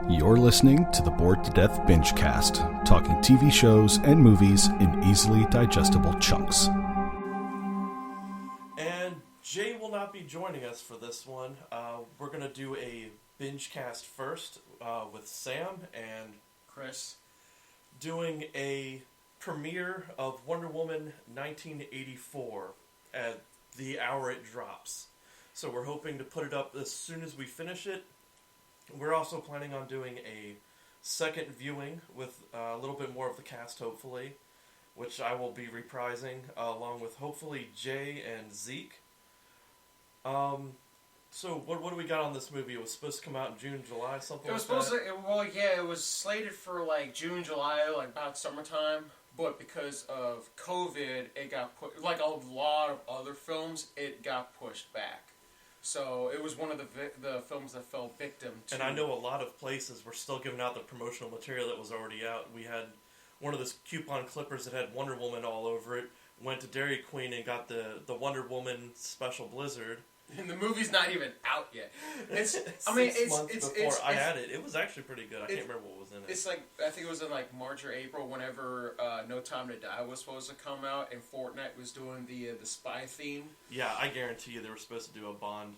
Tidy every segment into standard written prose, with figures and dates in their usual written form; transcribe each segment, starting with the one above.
You're listening to the Bored to Death Bingecast, talking TV shows and movies in easily digestible chunks. And Jay will not be joining us for this one. We're going to do a Bingecast first with Sam and Chris, doing a premiere of Wonder Woman 1984 at the hour it drops. So we're hoping to put it up as soon as we finish it. We're also planning on doing a second viewing with a little bit more of the cast, hopefully, which I will be reprising along with hopefully Jay and Zeke. So what do we got on this movie? It was supposed to come out in June, July, something like that? It was supposed to, it was slated for like June, July, like about summertime. But because of COVID, it got put, like a lot of other films, it got pushed back. So it was one of the films that fell victim to... And I know a lot of places were still giving out the promotional material that was already out. We had one of those coupon clippers that had Wonder Woman all over it, went to Dairy Queen and got the Wonder Woman Special Blizzard. And the movie's not even out yet. It's I had it. It was actually pretty good. I can't remember what was in it. It's like, I think it was in like March or April whenever No Time to Die was supposed to come out and Fortnite was doing the spy theme. Yeah, I guarantee you they were supposed to do a Bond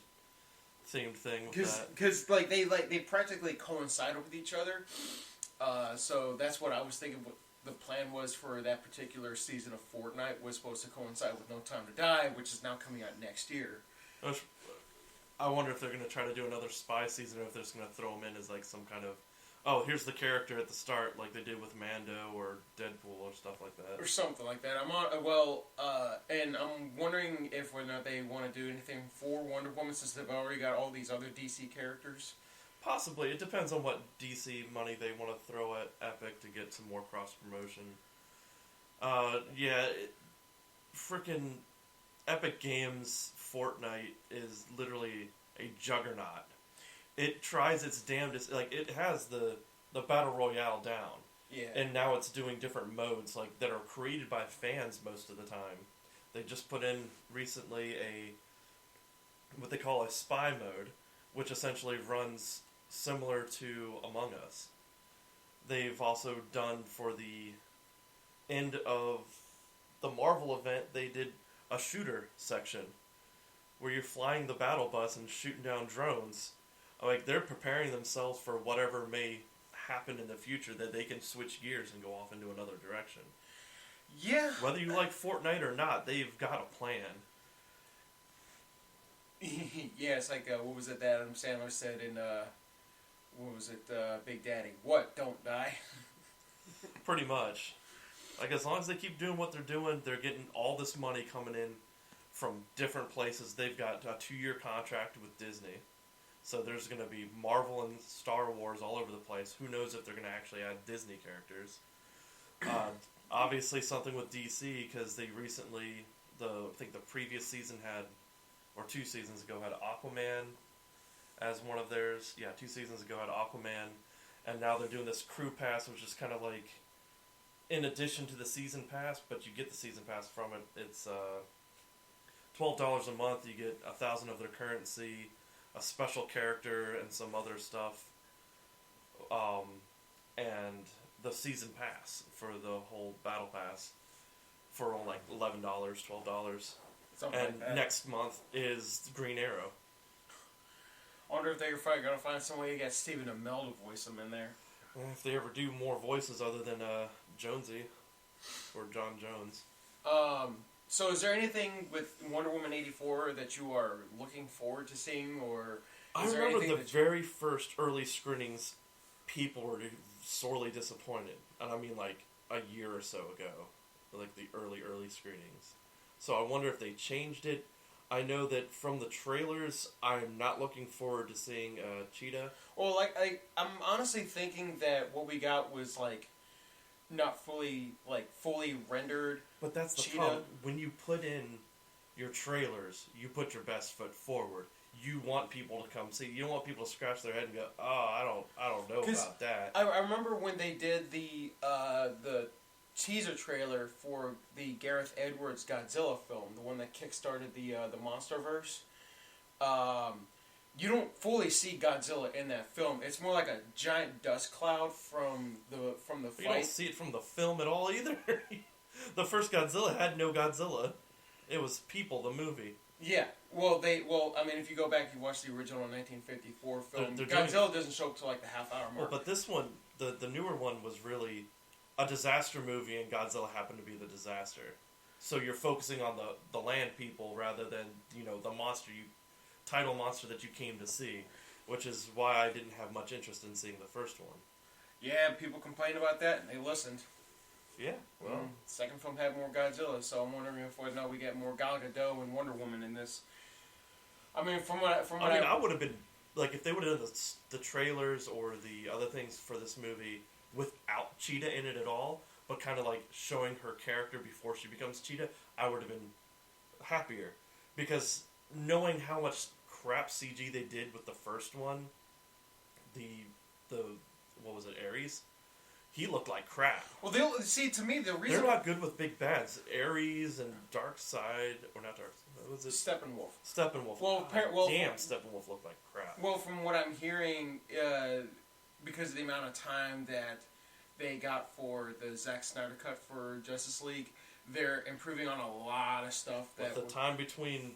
themed thing with that. Because they practically coincided with each other. So that's what I was thinking. What the plan was for that particular season of Fortnite was supposed to coincide with No Time to Die, which is now coming out next year. I wonder if they're going to try to do another spy season, or if they're just going to throw them in as like some kind of, oh, here's the character at the start, like they did with Mando or Deadpool or stuff like that, or something like that. And I'm wondering if or not they want to do anything for Wonder Woman since they've already got all these other DC characters. Possibly. It depends on what DC money they want to throw at Epic to get some more cross promotion. Frickin' Epic Games Fortnite is literally a juggernaut. It tries its damnedest. Like, it has the Battle Royale down. Yeah. And now it's doing different modes, like, that are created by fans most of the time. They just put in recently what they call a spy mode, which essentially runs similar to Among Us. They've also done, for the end of the Marvel event, they did a shooter section where you're flying the battle bus and shooting down drones. Like, they're preparing themselves for whatever may happen in the future, that they can switch gears and go off into another direction. Yeah. Whether you like Fortnite or not, they've got a plan. Yeah, it's like, what was it that Adam Sandler said in, Big Daddy? What? Don't die? Pretty much. Like, as long as they keep doing what they're doing, they're getting all this money coming in from different places. They've got a 2-year contract with Disney. So there's going to be Marvel and Star Wars all over the place. Who knows if they're going to actually add Disney characters. Obviously something with DC, because they recently, I think the previous season had, or 2 seasons ago, had Aquaman as one of theirs. Yeah, 2 seasons ago had Aquaman. And now they're doing this Crew Pass, which is kind of like in addition to the season pass, but you get the season pass from it. It's $12 a month. You get 1,000 of their currency, a special character, and some other stuff. And the season pass for the whole battle pass for only like $11, $12. Something and like that. Next month is Green Arrow. I wonder if they're probably going to find some way to get Stephen Amell to voice him in there. If they ever do more voices other than Jonesy or John Jones. So is there anything with Wonder Woman 84 that you are looking forward to seeing, or I remember the very first early screenings, people were sorely disappointed. And I mean like a year or so ago. Like the early screenings. So I wonder if they changed it. I know that from the trailers, I'm not looking forward to seeing Cheetah. Well, I'm honestly thinking that what we got was not fully rendered. But that's the Cheetah. problem. When you put in your trailers, you put your best foot forward. You want people to come see. You don't want people to scratch their head and go, "Oh, I don't know about that." I remember when they did the teaser trailer for the Gareth Edwards Godzilla film, the one that kickstarted the MonsterVerse. you don't fully see Godzilla in that film. It's more like a giant dust cloud from the fight. You don't see it from the film at all either. The first Godzilla had no Godzilla. It was People, the movie. Yeah. Well, I mean, if you go back, you watch the original 1954 film. Godzilla doesn't show up till like the half-hour mark. Well, but this one, the newer one, was really a disaster movie, and Godzilla happened to be the disaster. So you're focusing on the land people rather than, the title monster that you came to see, which is why I didn't have much interest in seeing the first one. Yeah, people complained about that, and they listened. Yeah, well... Second film had more Godzilla, so I'm wondering if we get more Gal Gadot and Wonder Woman in this. I mean, I would have been... Like, if they would have done the trailers or the other things for this movie without Cheetah in it at all, but kind of like showing her character before she becomes Cheetah, I would have been happier. Because knowing how much crap CG they did with the first one, what was it, Ares? He looked like crap. Well, to me, the reason... They're not good with big bads. Ares and Darkseid, or not Darkseid, what was it? Steppenwolf. Steppenwolf. Damn, Steppenwolf looked like crap. Well, from what I'm hearing, because of the amount of time that they got for the Zack Snyder cut for Justice League, they're improving on a lot of stuff. With the time between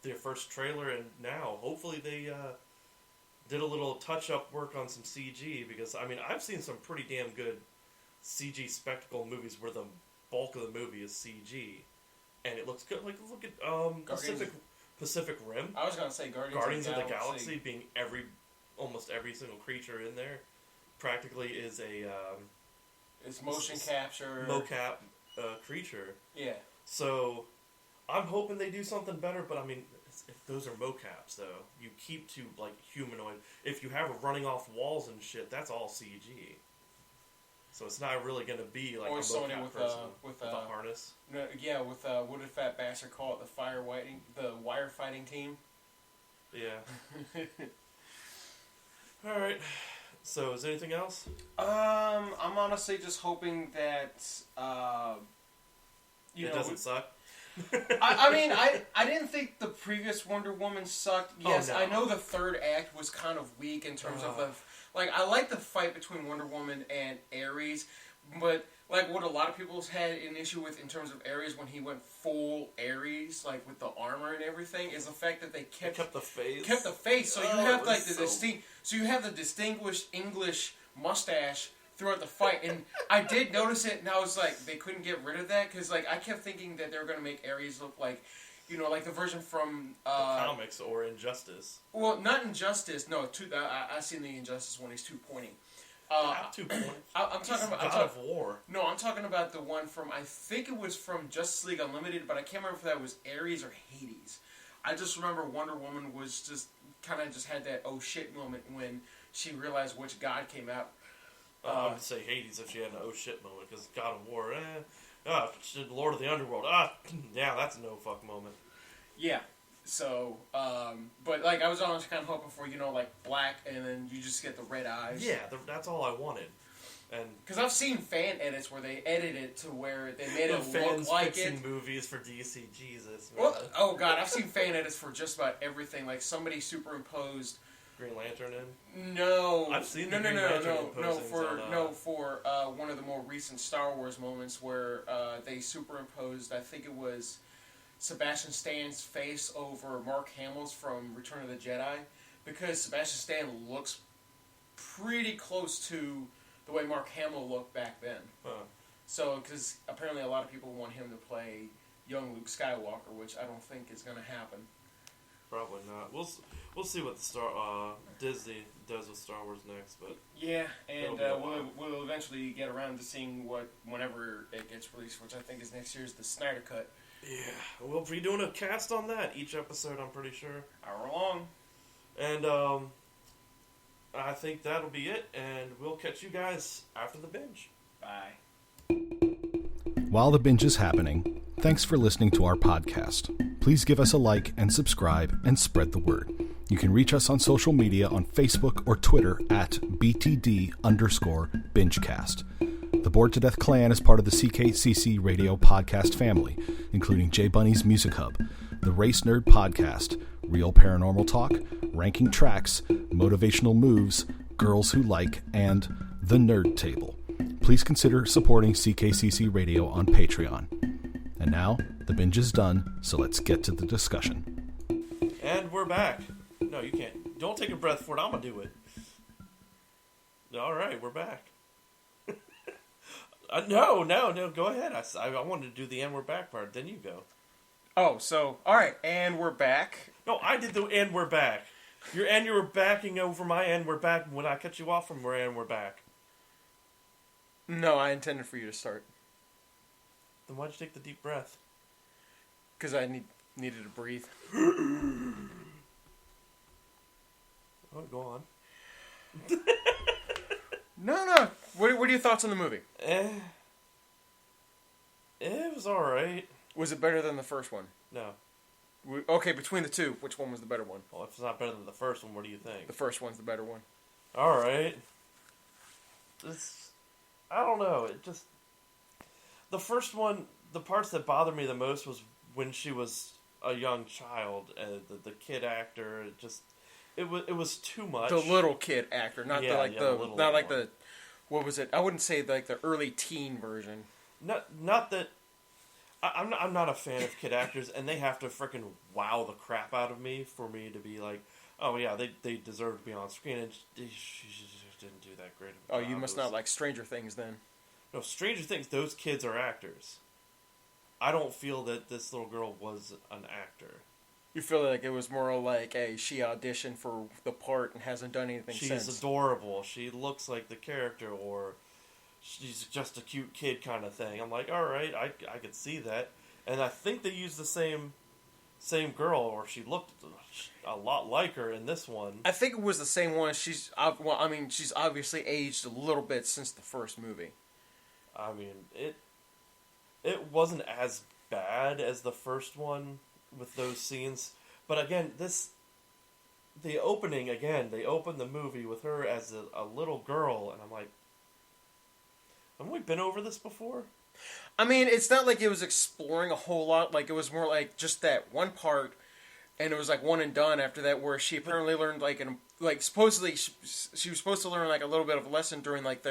their first trailer and now, hopefully they... did a little touch-up work on some CG, because, I mean, I've seen some pretty damn good CG spectacle movies where the bulk of the movie is CG, and it looks good. Like, look at Pacific Rim. I was going to say Guardians of the Galaxy being almost every single creature in there practically is a... it's motion capture. Mocap creature. Yeah. So, I'm hoping they do something better, but I mean... If those are mocaps, though, you keep to, like, humanoid. If you have running off walls and shit, that's all CG. So it's not really going to be, like, or a mocap person with a harness. No, yeah, with, what did Fat Bastard call it? The wire fighting team? Yeah. Alright. So, is there anything else? I'm honestly just hoping that, it doesn't suck? I mean, I didn't think the previous Wonder Woman sucked. Yes, oh, no. I know the third act was kind of weak in terms of I like the fight between Wonder Woman and Ares, but like what a lot of people had an issue with in terms of Ares when he went full Ares, like with the armor and everything, is the fact that they kept the face. Kept the face, so you have like you have the distinguished English mustache throughout the fight, and I did notice it, and I was like, they couldn't get rid of that, because like I kept thinking that they were going to make Ares look like, like the version from... the comics or Injustice. Well, not Injustice, no, I've seen the Injustice one, he's too pointy. Too pointy. I'm talking about... God of War. No, I'm talking about the one from, I think it was from Justice League Unlimited, but I can't remember if that was Ares or Hades. I just remember Wonder Woman was just, kind of just had that oh shit moment when she realized which god came out. I would say Hades if she had an oh shit moment, because God of War, Lord of the Underworld, yeah, that's a no fuck moment. Yeah, so, but like I was always kind of hoping for, like black, and then you just get the red eyes. Yeah, that's all I wanted. And because I've seen fan edits where they edited it to where they made it look like it. Movies for DC, Jesus. Well, oh god, I've seen fan edits for just about everything. Like somebody superimposed Green Lantern in? No. I've seen No, for on, one of the more recent Star Wars moments where they superimposed, I think it was Sebastian Stan's face over Mark Hamill's from Return of the Jedi, because Sebastian Stan looks pretty close to the way Mark Hamill looked back then. Huh. So, because apparently a lot of people want him to play young Luke Skywalker, which I don't think is going to happen. Probably not. We'll see what the Disney does with Star Wars next, but yeah, and we'll eventually get around to seeing whenever it gets released, which I think is next year's the Snyder Cut. Yeah, we'll be doing a cast on that each episode. I'm pretty sure. Hour long. And I think that'll be it, and we'll catch you guys after the binge. Bye. While the binge is happening, thanks for listening to our podcast. Please give us a like and subscribe and spread the word. You can reach us on social media on Facebook or Twitter at BTD Bingecast. The Bored to Death Clan is part of the CKCC Radio podcast family, including J Bunny's Music Hub, the Race Nerd Podcast, real paranormal talk, ranking tracks, motivational moves, girls who like, and the Nerd Table. Please consider supporting CKCC Radio on Patreon. And now, the binge is done, so let's get to the discussion. And we're back. No, you can't. Don't take a breath for it. I'm going to do it. All right, we're back. No, go ahead. I wanted to do the and we're back part. Then you go. Oh, so, all right, and we're back. No, I did the and we're back. You were backing over my and we're back when I cut you off from where and we're back. No, I intended for you to start. Then why'd you take the deep breath? Because I needed to breathe. Oh, go on. No. What are your thoughts on the movie? It was alright. Was it better than the first one? No. Okay, between the two, which one was the better one? Well, if it's not better than the first one, what do you think? The first one's the better one. Alright. I don't know. The first one, the parts that bothered me the most was when she was a young child, and the kid actor, it was too much. The little kid actor, not the what was it? I wouldn't say like the early teen version. Not that. I'm not a fan of kid actors, and they have to frickin' wow the crap out of me for me to be like, oh yeah, they deserve to be on screen, and she just didn't do that great of a job. Oh, you must not like Stranger Things then. No, Stranger Things, those kids are actors. I don't feel that this little girl was an actor. You feel like it was more like she auditioned for the part and hasn't done anything since. She's adorable. She looks like the character, or she's just a cute kid kind of thing. I'm like, all right, I could see that. And I think they used the same girl, or she looked a lot like her in this one. I think it was the same one. She's obviously aged a little bit since the first movie. I mean, it wasn't as bad as the first one with those scenes, but again, they opened the movie with her as a little girl, and I'm like, haven't we been over this before? I mean, it's not like it was exploring a whole lot. Like, it was more like just that one part, and it was like one and done after that, where she apparently learned supposedly she was supposed to learn like a little bit of a lesson during like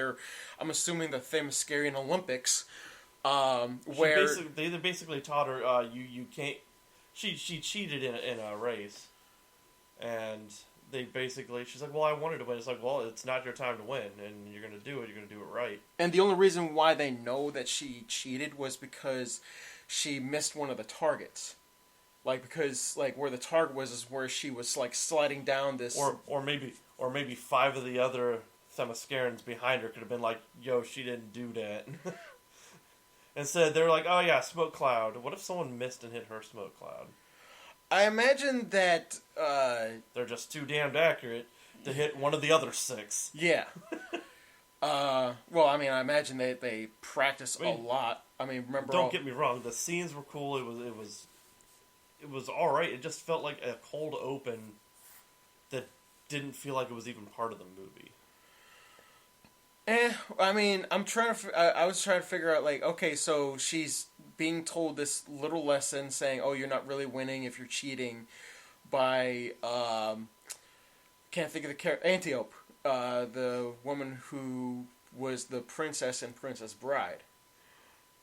I'm assuming the Themyscirian Olympics, where they basically taught her you can't. She cheated in a race, and she's like, well, I wanted to win. It's like, well, it's not your time to win, and you're going to do it. You're going to do it right. And the only reason why they know that she cheated was because she missed one of the targets. Like, because like where the target was is where she was like sliding down this. Or maybe 5 of the other Themyscirians behind her could have been like, yo, she didn't do that. Instead, they're like, oh yeah, smoke cloud. What if someone missed and hit her smoke cloud? I imagine that they're just too damned accurate to hit one of the other 6. Yeah. Well, I mean, I imagine they practice a lot. I mean, remember? Don't get me wrong. The scenes were cool. It was all right. It just felt like a cold open that didn't feel like it was even part of the movie. I mean, I was trying to figure out, like, okay, so she's being told this little lesson saying, oh, you're not really winning if you're cheating by, can't think of the character, Antiope, the woman who was the princess in Princess Bride.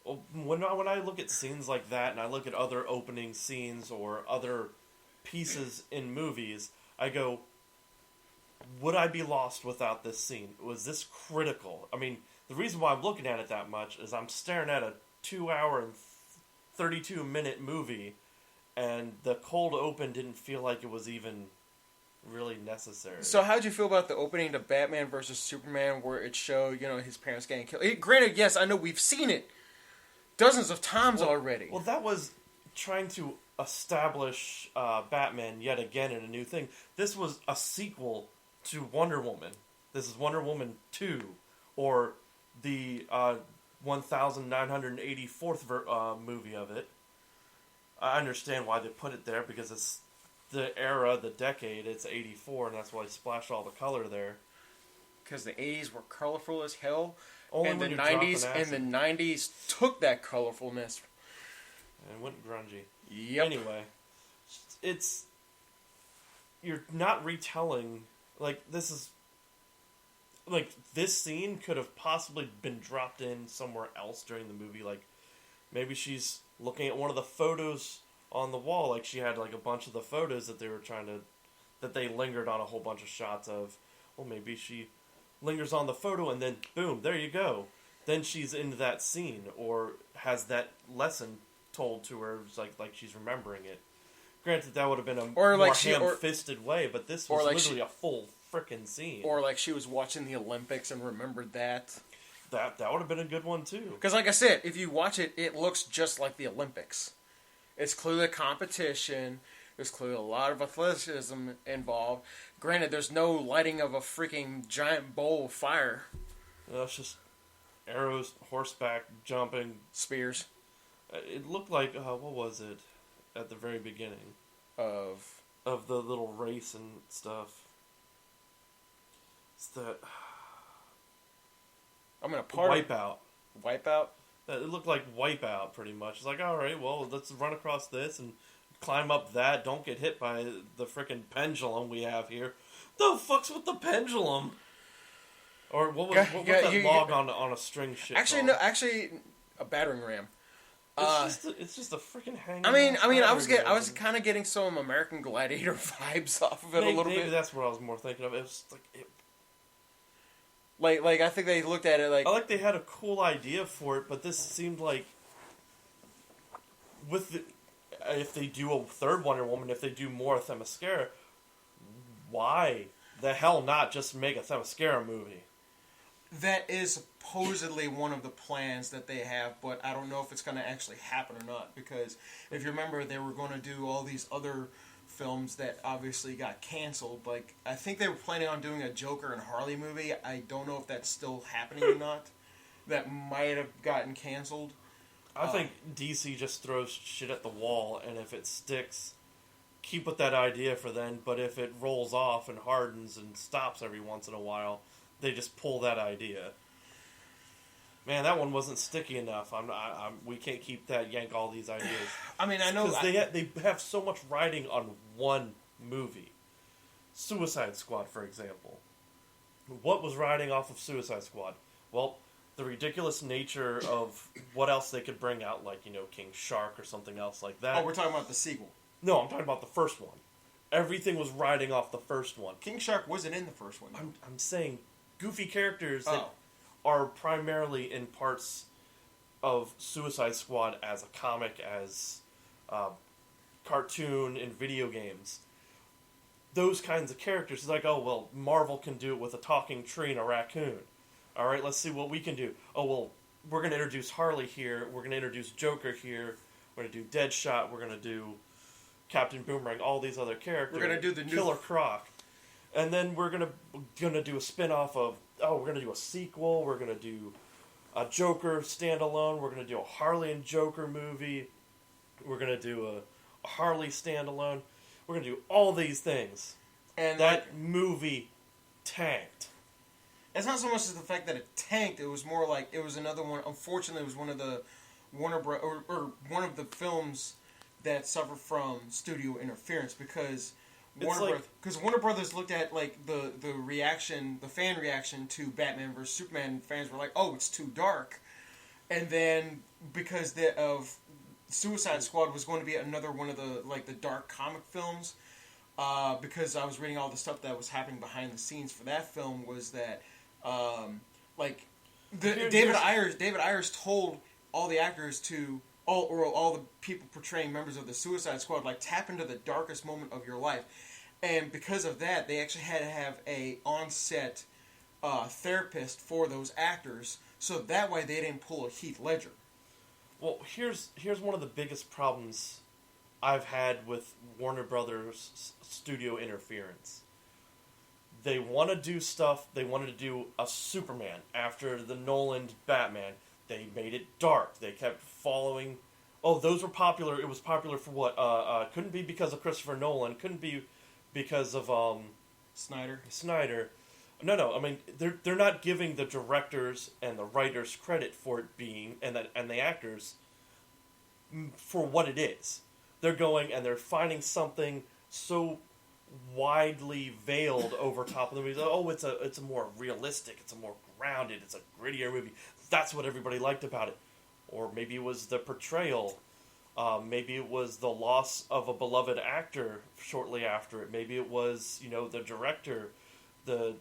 Well, when I look at scenes like that, and I look at other opening scenes or other pieces in movies, I go, would I be lost without this scene? Was this critical? I mean, the reason why I'm looking at it that much is I'm staring at a 2-hour and 32-minute movie, and the cold open didn't feel like it was even really necessary. So how'd you feel about the opening to Batman vs. Superman, where it showed, his parents getting killed? Granted, yes, I know we've seen it dozens of times already. Well, that was trying to establish Batman yet again in a new thing. This was a sequel to Wonder Woman. This is Wonder Woman 2, or the 1984th movie of it. I understand why they put it there, because it's the era, the decade, it's 84, and that's why they splashed all the color there. Because the 80s were colorful as hell, Only and when the you're 90s took that colorfulness and went grungy. Yep. Anyway, you're not retelling, like, this scene could have possibly been dropped in somewhere else during the movie. Like, maybe she's looking at one of the photos on the wall. Like, she had, like, a bunch of the photos that they lingered on a whole bunch of shots of. Well, maybe she lingers on the photo and then, boom, there you go. Then she's in that scene, or has that lesson told to her, like she's remembering it. Granted, that would have been a more ham-fisted way, but this was literally a full frickin' scene. Or like she was watching the Olympics and remembered that. That would have been a good one, too. Because like I said, if you watch it, it looks just like the Olympics. It's clearly a competition. There's clearly a lot of athleticism involved. Granted, there's no lighting of a freaking giant bowl of fire. It's just arrows, horseback, jumping. Spears. It looked like, what was it? At the very beginning of the little race and stuff. It's that Wipeout. Wipeout? It looked like Wipeout, pretty much. It's like, alright, well, let's run across this and climb up that. Don't get hit by the frickin' pendulum we have here. The fuck's with the pendulum? Or what was that log on a string shit? Actually, a battering ram. It's just a freaking hang. I mean, I was kind of getting some American Gladiator vibes off of it a little bit. Maybe that's what I was more thinking of. It was like I think they looked at it like. I like they had a cool idea for it, but this seemed like if they do a third Wonder Woman, if they do more Themyscira, why the hell not just make a Themyscira movie? That is supposedly one of the plans that they have, but I don't know if it's going to actually happen or not, because if you remember, they were going to do all these other films that obviously got canceled. Like, I think they were planning on doing a Joker and Harley movie. I don't know if that's still happening or not. That might have gotten canceled. I think DC just throws shit at the wall, and if it sticks, keep with that idea for then, but if it rolls off and hardens and stops every once in a while, they just pull that idea. Man, that one wasn't sticky enough. We can't keep that, yank all these ideas. I mean, I know because they have so much riding on one movie. Suicide Squad, for example. What was riding off of Suicide Squad? Well, the ridiculous nature of what else they could bring out, like, King Shark or something else like that. Oh, we're talking about the sequel. No, I'm talking about the first one. Everything was riding off the first one. King Shark wasn't in the first one. I'm saying goofy characters that are primarily in parts of Suicide Squad as a comic, as cartoon, in video games. Those kinds of characters. It's like, oh, well, Marvel can do it with a talking tree and a raccoon. All right, let's see what we can do. Oh, well, we're going to introduce Harley here. We're going to introduce Joker here. We're going to do Deadshot. We're going to do Captain Boomerang, all these other characters. We're going to do the new Killer Croc. And then we're gonna do a spin-off of, we're going to do a sequel. We're going to do a Joker standalone. We're going to do a Harley and Joker movie. We're going to do a Harley standalone. We're going to do all these things. And that movie tanked. It's not so much as the fact that it tanked. It was more like it was another one. Unfortunately, it was one of the one of the films that suffered from studio interference because Warner Brothers looked at like the fan reaction to Batman vs Superman. Fans were like, "Oh, it's too dark," and then because of Suicide Squad was going to be another one of the dark comic films. Because I was reading all the stuff that was happening behind the scenes for that film was that David Ayers told all the actors to all the people portraying members of the Suicide Squad, like, tap into the darkest moment of your life. And because of that, they actually had to have a on-set therapist for those actors, so that way they didn't pull a Heath Ledger. Well, here's one of the biggest problems I've had with Warner Brothers studio interference. They want to do stuff. They wanted to do a Superman after the Nolan Batman. They made it dark. They kept following. Oh, those were popular. It was popular for what? Couldn't be because of Christopher Nolan. Couldn't be because of Snyder. No. I mean, they're not giving the directors and the writers credit for it being and the actors for what it is. they're going and they're finding something so widely veiled over top of the movie. Oh, it's a more realistic, it's a more grounded, it's a grittier movie. That's what everybody liked about it. Or maybe it was the portrayal. Maybe it was the loss of a beloved actor shortly after it. Maybe it was, the director, the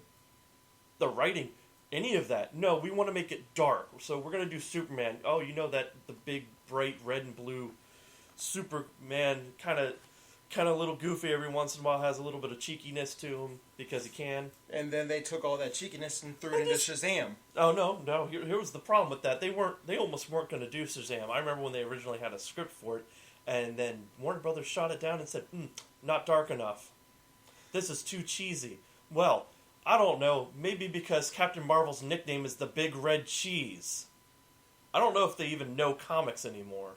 writing, any of that. No, we want to make it dark. So we're going to do Superman. Oh, that the big, bright red and blue Superman kind of a little goofy every once in a while, has a little bit of cheekiness to him because he can. And then they took all that cheekiness and threw it into Shazam. Oh, no. Here was the problem with that. They almost weren't going to do Shazam. I remember when they originally had a script for it, and then Warner Brothers shot it down and said, not dark enough. This is too cheesy. Well, I don't know. Maybe because Captain Marvel's nickname is the Big Red Cheese. I don't know if they even know comics anymore.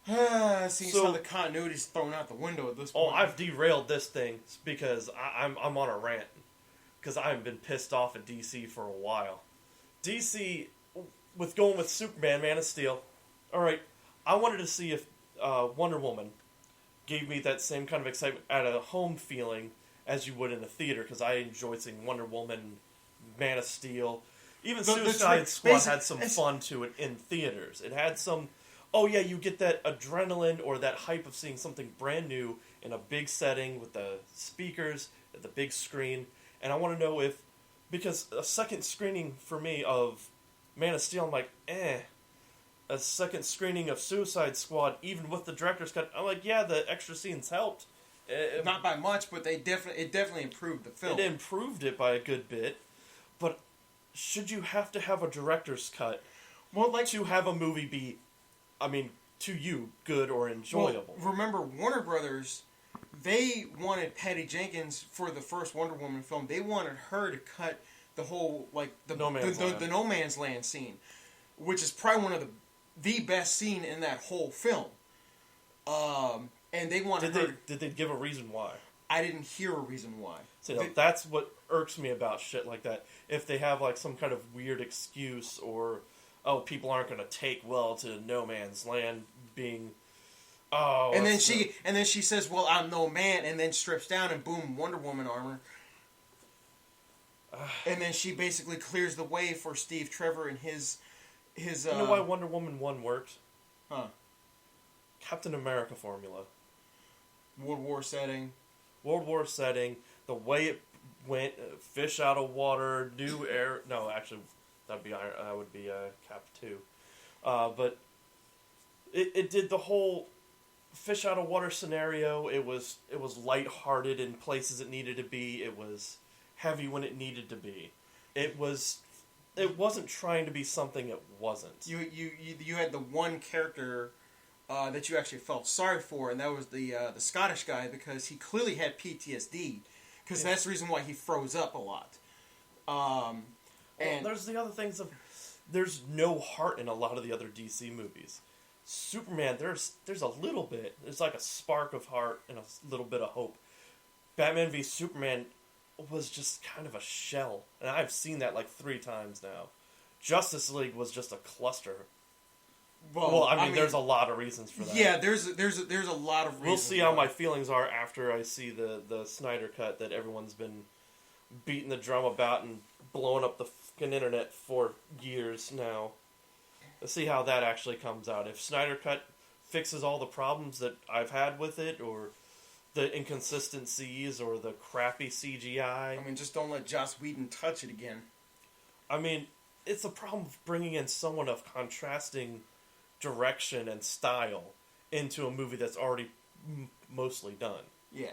So the continuity's thrown out the window at this point. Oh, I've derailed this thing because I'm on a rant. Because I've been pissed off at DC for a while. DC, with going with Superman, Man of Steel. Alright, I wanted to see if Wonder Woman gave me that same kind of excitement at a home feeling as you would in a theater. Because I enjoyed seeing Wonder Woman, Man of Steel. Even Suicide Squad had some fun to it in theaters. It had some... Oh yeah, you get that adrenaline or that hype of seeing something brand new in a big setting with the speakers, the big screen. And I want to know if... Because a second screening for me of Man of Steel, I'm like, A second screening of Suicide Squad, even with the director's cut, I'm like, yeah, the extra scenes helped. Not by much, but it definitely improved the film. It improved it by a good bit. But should you have to have a director's cut to have a movie be... to you, good or enjoyable? Well, remember, Warner Brothers, they wanted Patty Jenkins for the first Wonder Woman film. They wanted her to cut the whole, the No Man's Land scene, which is probably one of the best scene in that whole film. And they wanted Did they give a reason why? I didn't hear a reason why. So that's what irks me about shit like that. If they have, some kind of weird excuse or... Oh, people aren't going to take well to No Man's Land being... Oh, and then she says, "Well, I'm no man," and then strips down and boom, Wonder Woman armor. And then she basically clears the way for Steve Trevor and his. You know why Wonder Woman 1 worked? Huh? Captain America formula. World War setting. The way it went, fish out of water, new air. No, actually. That would be Cap 2. But it did the whole fish out of water scenario. It was lighthearted in places it needed to be. It was heavy when it needed to be. It wasn't trying to be something it wasn't. You had the one character that you actually felt sorry for, and that was the Scottish guy, because he clearly had PTSD. Because that's the reason why he froze up a lot. And there's the other things of... There's no heart in a lot of the other DC movies. Superman, there's a little bit. There's like a spark of heart and a little bit of hope. Batman v Superman was just kind of a shell. And I've seen that 3 times now. Justice League was just a cluster. Well, there's a lot of reasons for that. Yeah, there's a lot of reasons. We'll see how my feelings are after I see the Snyder Cut that everyone's been beating the drum about and blowing up the fucking internet for years now. Let's see how that actually comes out. If Snyder Cut fixes all the problems that I've had with it, or the inconsistencies, or the crappy CGI. Just don't let Joss Whedon touch it again. It's a problem of bringing in someone of contrasting direction and style into a movie that's already mostly done. Yeah.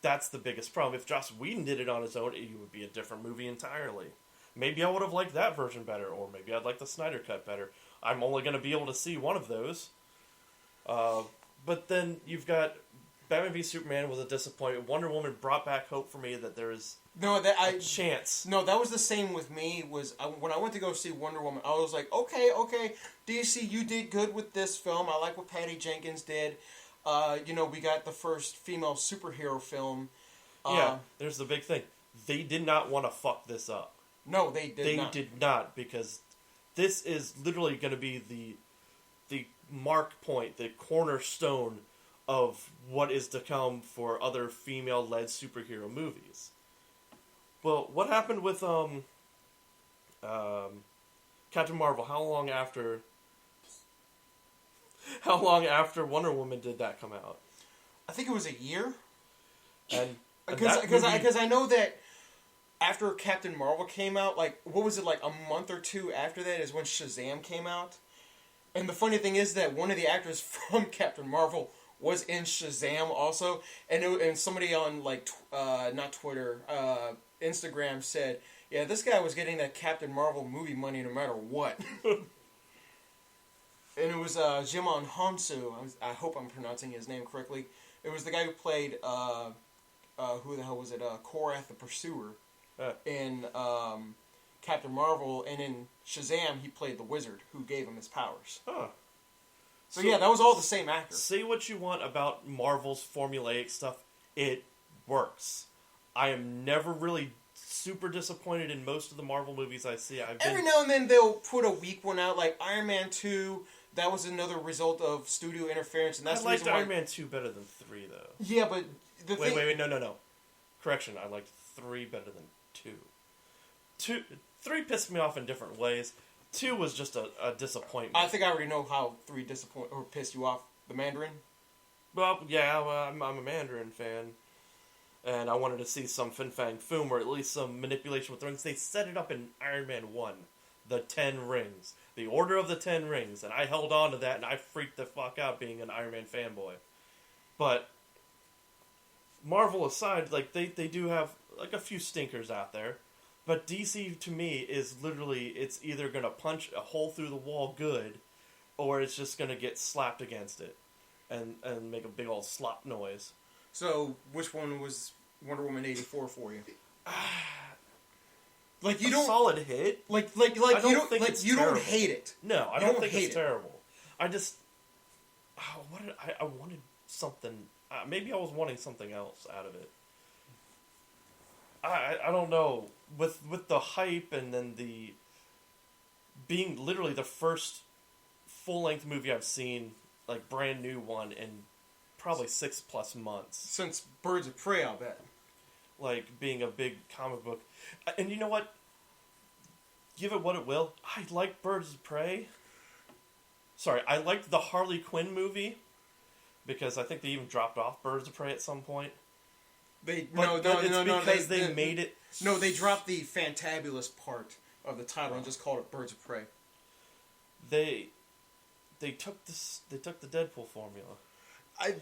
That's the biggest problem. If Joss Whedon did it on his own, it would be a different movie entirely. Maybe I would have liked that version better, or maybe I'd like the Snyder Cut better. I'm only going to be able to see one of those. But then you've got Batman v Superman was a disappointment. Wonder Woman brought back hope for me that there is a chance. No, that was the same with me. When I went to go see Wonder Woman, I was like, okay, DC, you did good with this film. I like what Patty Jenkins did. We got the first female superhero film. There's the big thing. They did not want to fuck this up. No, they did not. They did not, because this is literally going to be the mark point, the cornerstone of what is to come for other female-led superhero movies. Well, what happened with Captain Marvel? How long after Wonder Woman did that come out? I think it was a year. And because I know that after Captain Marvel came out, like, what was it, like a month or two after that is when Shazam came out. And the funny thing is that one of the actors from Captain Marvel was in Shazam also, and somebody on like not Twitter, Instagram said, yeah, this guy was getting that Captain Marvel movie money no matter what. And it was Jimon Honsu. I hope I'm pronouncing his name correctly. It was the guy who played who the hell was it? Korath the Pursuer in Captain Marvel, and in Shazam he played the wizard who gave him his powers. Huh. So yeah, that was all the same actor. Say what you want about Marvel's formulaic stuff, it works. I am never really super disappointed in most of the Marvel movies I see. Every now and then they'll put a weak one out, like Iron Man 2. That was another result of studio interference, and that's I liked Iron Man 2 better than 3, though. Yeah, but Wait, no. Correction, I liked 3 better than 2. 3 pissed me off in different ways. 2 was just a disappointment. I think I already know how 3 pissed you off. The Mandarin? Well, yeah, I'm a Mandarin fan. And I wanted to see some Fin Fang Foom, or at least some manipulation with rings. They set it up in Iron Man 1. The 10 rings. The Order of the 10 Rings. And I held on to that, and I freaked the fuck out being an Iron Man fanboy. But Marvel aside, like, they do have, like, a few stinkers out there. But DC, to me, is literally, it's either going to punch a hole through the wall good, or it's just going to get slapped against it and make a big old slop noise. So, which one was Wonder Woman 84 for you? Like, you don't... solid hit. Like you don't think it's you don't hate it. No, I don't think it's terrible. I just... I wanted something... maybe I was wanting something else out of it. I don't know. With the hype and then the being literally the first full-length movie I've seen, like brand new one, in probably 6+ months. Since Birds of Prey, I'll bet. Like being a big comic book. And you know what? Give it what it will. I like Birds of Prey. Sorry, I liked the Harley Quinn movie because I think they even dropped off Birds of Prey at some point. They made it. No, they dropped the fantabulous part of the title and just called it Birds of Prey. They took the Deadpool formula.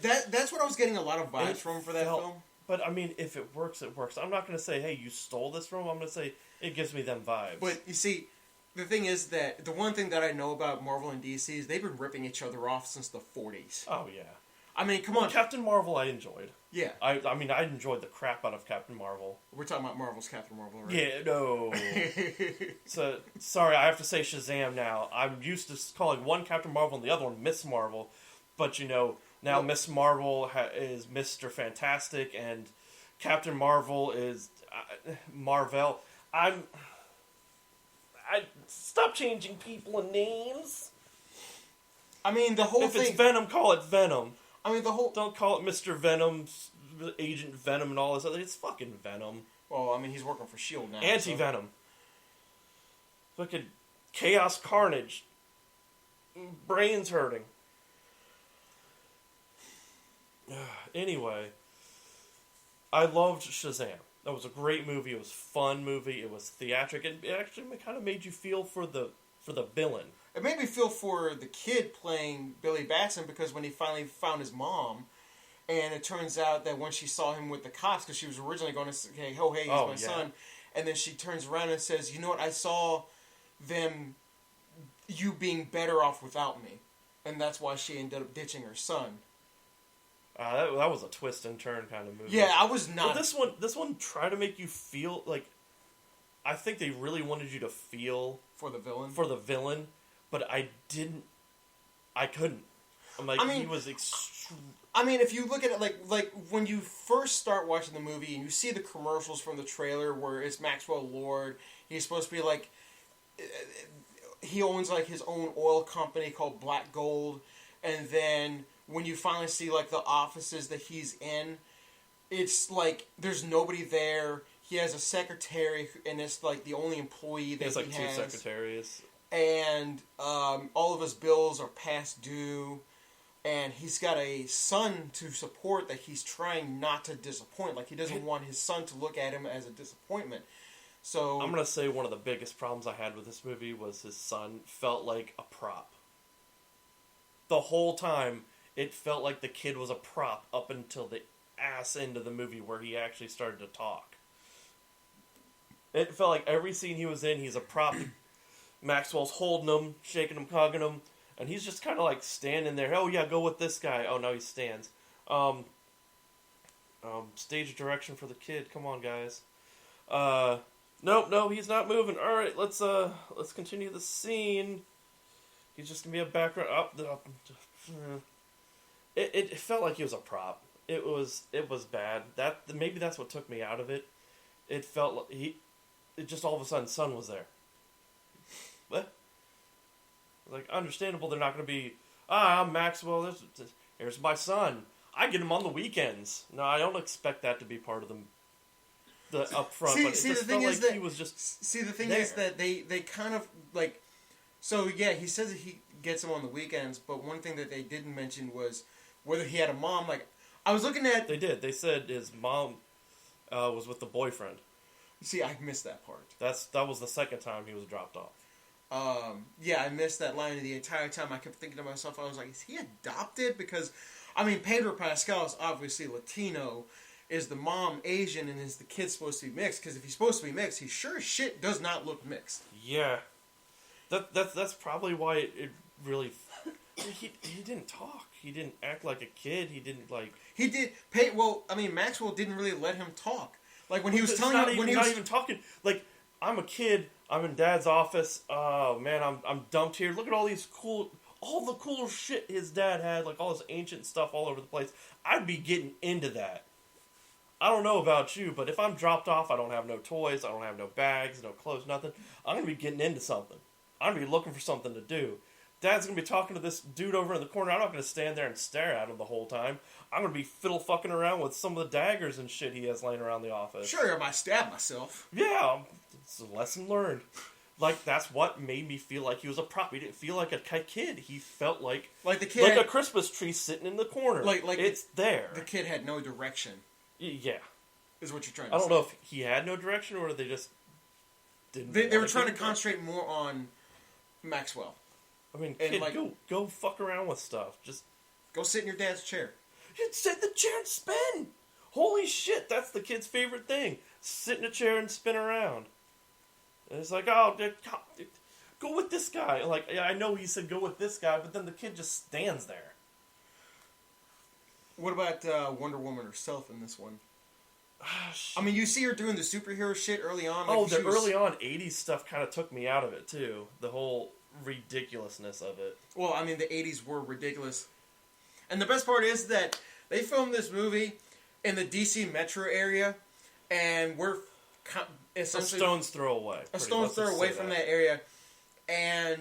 That's what I was getting a lot of vibes from for that film. But I mean, if it works, it works. I'm not going to say, hey, you stole this from. I'm going to say it gives me them vibes. But you see, the thing is that the one thing that I know about Marvel and DC is they've been ripping each other off since the 40s. Oh yeah. I mean, come on. Captain Marvel, I enjoyed. Yeah. I mean, I enjoyed the crap out of Captain Marvel. We're talking about Marvel's Captain Marvel, right? Yeah, no. So, sorry, I have to say Shazam now. I'm used to calling one Captain Marvel and the other one Miss Marvel. But, you know, now Miss Marvel is Mr. Fantastic, and Captain Marvel is Marvel. I stop changing people and names. I mean, the whole thing... If it's Venom, call it Venom. I mean, the whole... Don't call it Mr. Venom, Agent Venom, and all this other... It's fucking Venom. Well, I mean, he's working for S.H.I.E.L.D. now. Anti-Venom. So. Fucking Chaos Carnage. Brains hurting. Anyway. I loved Shazam. That was a great movie. It was a fun movie. It was theatric. And it actually kind of made you feel for the villain. It made me feel for the kid playing Billy Batson, because when he finally found his mom, and it turns out that when she saw him with the cops, because she was originally going to say, hey, he's my son, and then she turns around and says, you know what, I saw you being better off without me, and that's why she ended up ditching her son. That was a twist and turn kind of movie. Yeah, I was not... But this one tried to make you feel, like... I think they really wanted you to feel... For the villain. But I couldn't. I'm like, he was I mean, if you look at it, like when you first start watching the movie and you see the commercials from the trailer where it's Maxwell Lord, he's supposed to be like, he owns like his own oil company called Black Gold, and then when you finally see like the offices that he's in, it's like there's nobody there. He has a secretary, and it's like the only employee that he has. He has like 2 secretaries. And all of his bills are past due. And he's got a son to support that he's trying not to disappoint. Like, he doesn't want his son to look at him as a disappointment. So I'm going to say one of the biggest problems I had with this movie was his son felt like a prop. The whole time, it felt like the kid was a prop up until the ass end of the movie where he actually started to talk. It felt like every scene he was in, he's a prop. Maxwell's holding him, shaking him, hugging him. And he's just kind of like standing there. Oh yeah, go with this guy. Oh no, he stands. Stage direction for the kid. Come on, guys. No, he's not moving. All right, let's continue the scene. He's just gonna be a background. It felt like he was a prop. It was bad. Maybe that's what took me out of it. It felt like it just all of a sudden, son was there. What? Like, understandable, they're not going to be, I'm Maxwell, here's my son. I get him on the weekends. No, I don't expect that to be part of the upfront, but it just felt like he was just See, the thing there. is that they kind of, like, so yeah, he says that he gets him on the weekends, but one thing that they didn't mention was whether he had a mom. Like, I was looking at... They did. They said his mom was with the boyfriend. See, I missed that part. That was the second time he was dropped off. Yeah, I missed that line the entire time. I kept thinking to myself, I was like, is he adopted? Because, I mean, Pedro Pascal is obviously Latino. Is the mom Asian, and is the kid supposed to be mixed? Because if he's supposed to be mixed, he sure as shit does not look mixed. Yeah. That's probably why it really... He didn't talk. He didn't act like a kid. He didn't, like... He did... Maxwell didn't really let him talk. Like, when he was telling him... Not even talking. Like, I'm a kid... I'm in Dad's office. Oh man, I'm dumped here. Look at all the cool shit his dad had, like all this ancient stuff all over the place. I'd be getting into that. I don't know about you, but if I'm dropped off, I don't have no toys, I don't have no bags, no clothes, nothing. I'm gonna be getting into something. I'm gonna be looking for something to do. Dad's gonna be talking to this dude over in the corner. I'm not gonna stand there and stare at him the whole time. I'm gonna be fiddle fucking around with some of the daggers and shit he has laying around the office. Sure, I might stab myself. Yeah. It's a lesson learned. Like, that's what made me feel like he was a prop. He didn't feel like a kid. He felt like the kid, like a Christmas tree sitting in the corner. Like it's there. The kid had no direction. Yeah, is what you're trying to say. I don't know if he had no direction or they just didn't. They were trying to concentrate more on Maxwell. I mean, kid, like, go fuck around with stuff. Just go sit in your dad's chair. Sit in the chair and spin. Holy shit, that's the kid's favorite thing. Sit in a chair and spin around. And it's like, oh, go with this guy. Like, I know he said go with this guy, but then the kid just stands there. What about Wonder Woman herself in this one? I mean, you see her doing the superhero shit early on. Like the early on 80s stuff kind of took me out of it, too. The whole ridiculousness of it. Well, I mean, the 80s were ridiculous. And the best part is that they filmed this movie in the DC metro area, and we're essentially... A stone's throw away. A stone's throw away from that area. And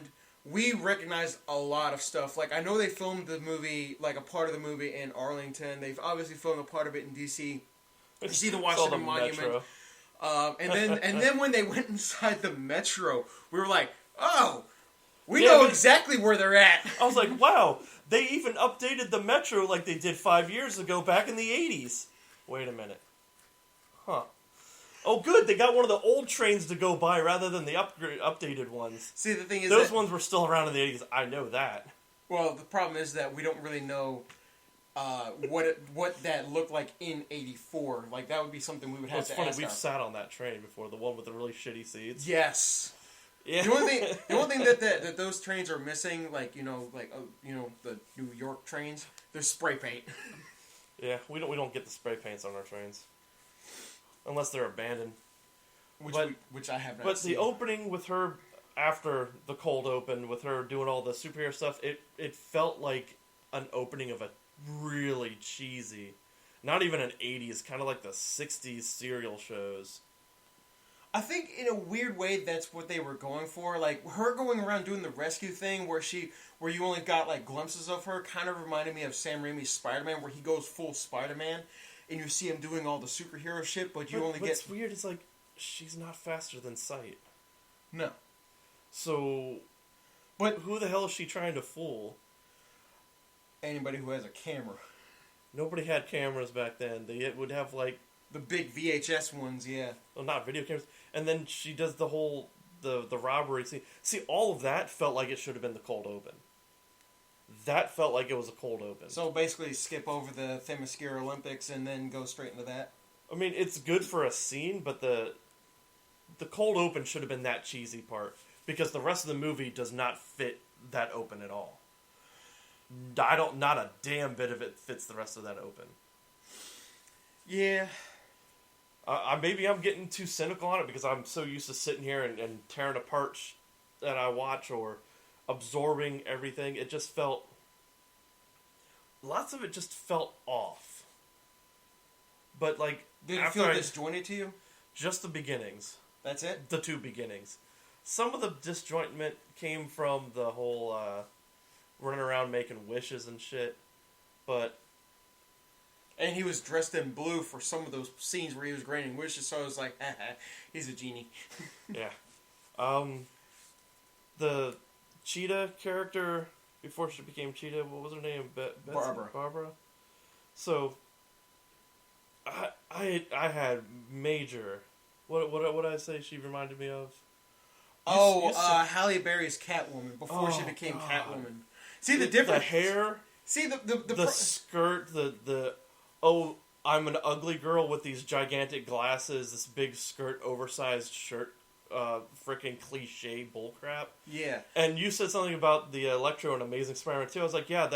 we recognized a lot of stuff. Like, I know they filmed the movie, like a part of the movie in Arlington. They've obviously filmed a part of it in DC. You see the Washington Monument. And then when they went inside the metro, we were like, oh, we know exactly where they're at. I was like, wow, they even updated the metro like they did 5 years ago back in the 80s. Wait a minute. Huh. Oh, good. They got one of the old trains to go by rather than the updated ones. See, the thing is those ones were still around in the 80s. I know that. Well, the problem is that we don't really know what that looked like in 84. Like, that would be something we would have to ask. We've sat on that train before, the one with the really shitty seats. Yes. Yeah. The only thing that those trains are missing, the New York trains, they're spray paint. Yeah, we don't get the spray paints on our trains. Unless they're abandoned. Which I have not seen. But the opening with her, after the cold open, with her doing all the superhero stuff, it felt like an opening of a really cheesy, not even an 80s, kind of like the 60s serial shows. I think in a weird way that's what they were going for. Like, her going around doing the rescue thing where you only got, like, glimpses of her kind of reminded me of Sam Raimi's Spider-Man, where he goes full Spider-Man, and you see him doing all the superhero shit, but only get... What's weird is, like, she's not faster than sight. No. So, but who the hell is she trying to fool? Anybody who has a camera. Nobody had cameras back then. They would have, like... The big VHS ones, yeah. Well, not video cameras. And then she does the whole, the robbery scene. See, all of that felt like it should have been the cold open. That felt like it was a cold open. So basically skip over the Themyscira Olympics and then go straight into that? I mean, it's good for a scene, but the cold open should have been that cheesy part. Because the rest of the movie does not fit that open at all. Not a damn bit of it fits the rest of that open. Yeah. Maybe I'm getting too cynical on it because I'm so used to sitting here and tearing apart that I watch or absorbing everything. It just felt... Lots of it just felt off. But, like... Did it feel disjointed to you? Just the beginnings. That's it? The two beginnings. Some of the disjointment came from the whole running around making wishes and shit. But... And he was dressed in blue for some of those scenes where he was granting wishes, so I was like, haha, he's a genie. Yeah. The Cheetah character, before she became Cheetah, what was her name? Barbara. So, I had major... What did I say she reminded me of? Halle Berry's Catwoman, before she became Catwoman. See the difference? The hair... See the skirt, I'm an ugly girl with these gigantic glasses, this big skirt, oversized shirt, freaking cliche bullcrap. Yeah. And you said something about the Electro and Amazing Spider-Man 2. I was like, yeah,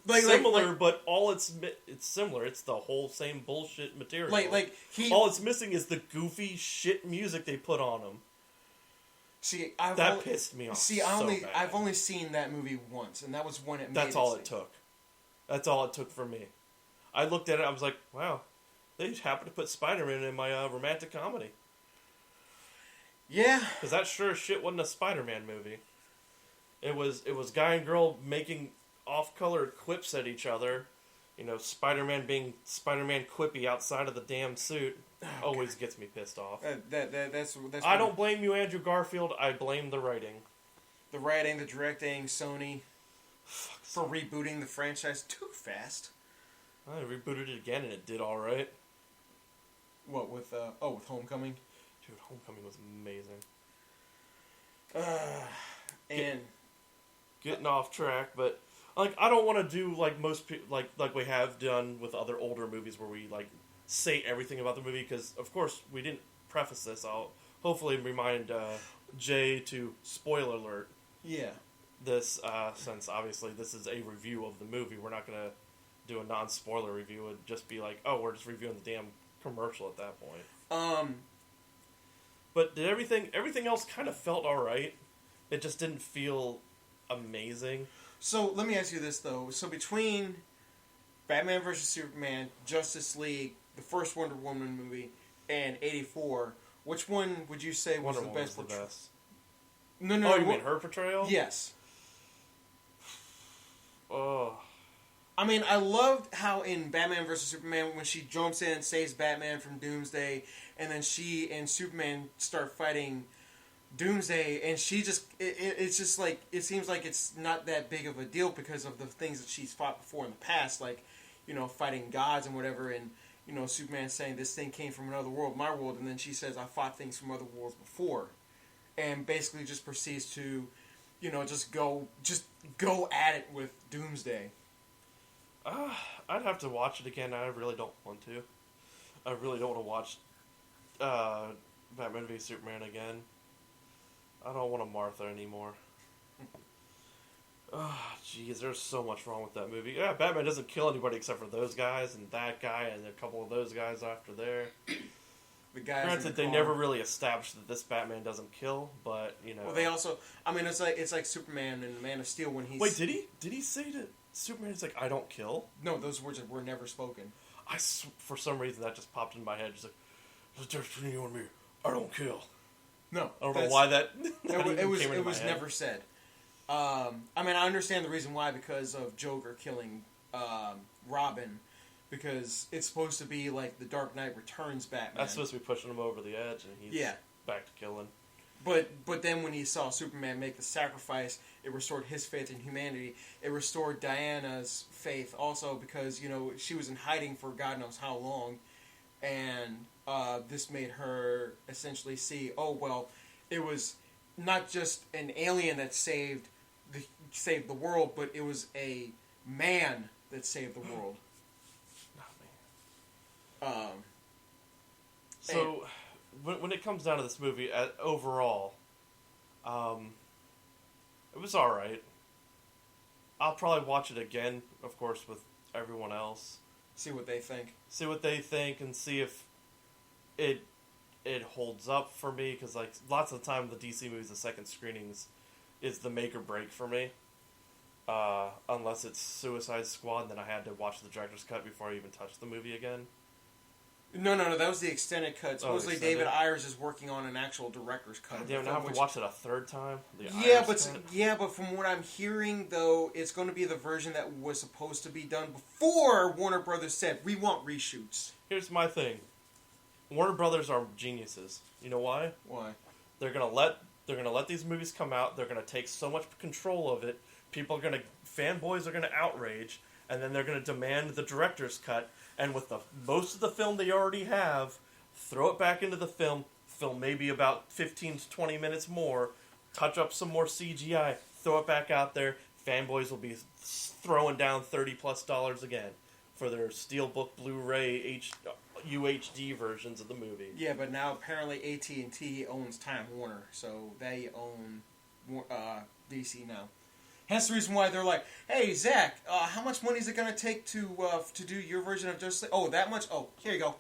similar, but all it's similar. It's the whole same bullshit material. All it's missing is the goofy shit music they put on him. See, pissed me off. See, I've only seen that movie once, and that was when it made That's all it took. That's all it took for me. I looked at it, I was like, wow, they just happened to put Spider-Man in my romantic comedy. Yeah. Because that sure as shit wasn't a Spider-Man movie. It was guy and girl making off-color quips at each other. You know, Spider-Man being Spider-Man quippy outside of the damn suit always gets me pissed off. That's I don't blame you, Andrew Garfield. I blame the writing. The writing, the directing, Sony for rebooting the franchise too fast. I rebooted it again and it did all right. What with Homecoming? Dude, Homecoming was amazing. Getting off track, but like I don't want to do like most people like we have done with other older movies where we like say everything about the movie because of course we didn't preface this. I'll hopefully remind Jay to spoiler alert. Yeah. This since obviously this is a review of the movie, we're not gonna do a non-spoiler review. It'd just be like, oh, we're just reviewing the damn commercial at that point. But did everything else kind of felt alright? It just didn't feel amazing. So, let me ask you this, though. So, between Batman vs. Superman, Justice League, the first Wonder Woman movie, and 84, which one would you say was Wonder the best? Was the best. No. Oh, you mean her portrayal? Yes. Oh. I mean, I loved how in Batman vs. Superman, when she jumps in and saves Batman from Doomsday, and then she and Superman start fighting Doomsday, and she just, it's just like, it seems like it's not that big of a deal because of the things that she's fought before in the past, like, you know, fighting gods and whatever, and, you know, Superman saying this thing came from another world, my world, and then she says, I fought things from other worlds before, and basically just proceeds to, you know, just go at it with Doomsday. I'd have to watch it again. I really don't want to. I really don't want to watch Batman v Superman again. I don't want a Martha anymore. Jeez, there's so much wrong with that movie. Yeah, Batman doesn't kill anybody except for those guys and that guy and a couple of those guys after there. The guys. Granted, they never really established that this Batman doesn't kill, but you know. Well, they also. I mean, it's like Superman and Man of Steel when he's. Wait, did he say to Superman? It's like I don't kill. No, those words were never spoken. For some reason that just popped in my head. Just like there's a difference between you and me. I don't kill. No, I don't know why that. It was never said. I mean, I understand the reason why, because of Joker killing Robin, because it's supposed to be like the Dark Knight Returns Batman. That's supposed to be pushing him over the edge, and he's back to killing. But then when he saw Superman make the sacrifice, it restored his faith in humanity. It restored Diana's faith also, because, you know, she was in hiding for God knows how long, and this made her essentially see, oh, well, it was not just an alien that saved the world, but it was a man that saved the world. So, when it comes down to this movie, overall, it was alright. I'll probably watch it again, of course, with everyone else. See what they think. And see if it holds up for me, because like lots of the time the DC movies, the second screenings is the make or break for me. Unless it's Suicide Squad, then I had to watch the director's cut before I even touched the movie again. No, that was the extended cut. Supposedly David Ayers is working on an actual director's cut. Yeah, now I have to watch it a third time? But from what I'm hearing, though, it's going to be the version that was supposed to be done before Warner Brothers said, we want reshoots. Here's my thing. Warner Brothers are geniuses. You know why? Why? They're gonna let these movies come out. They're gonna take so much control of it. Fanboys are gonna outrage, and then they're gonna demand the director's cut. And with most of the film they already have, throw it back into the film maybe about 15 to 20 minutes more, touch up some more CGI, throw it back out there. Fanboys will be throwing down $30+ again for their Steelbook Blu-ray UHD versions of the movie. Yeah, but now apparently AT&T owns Time Warner, so they own DC now. Hence the reason why they're like, hey, Zach, how much money is it going to take to do your version of Justice League? Oh, that much? Oh, here you go.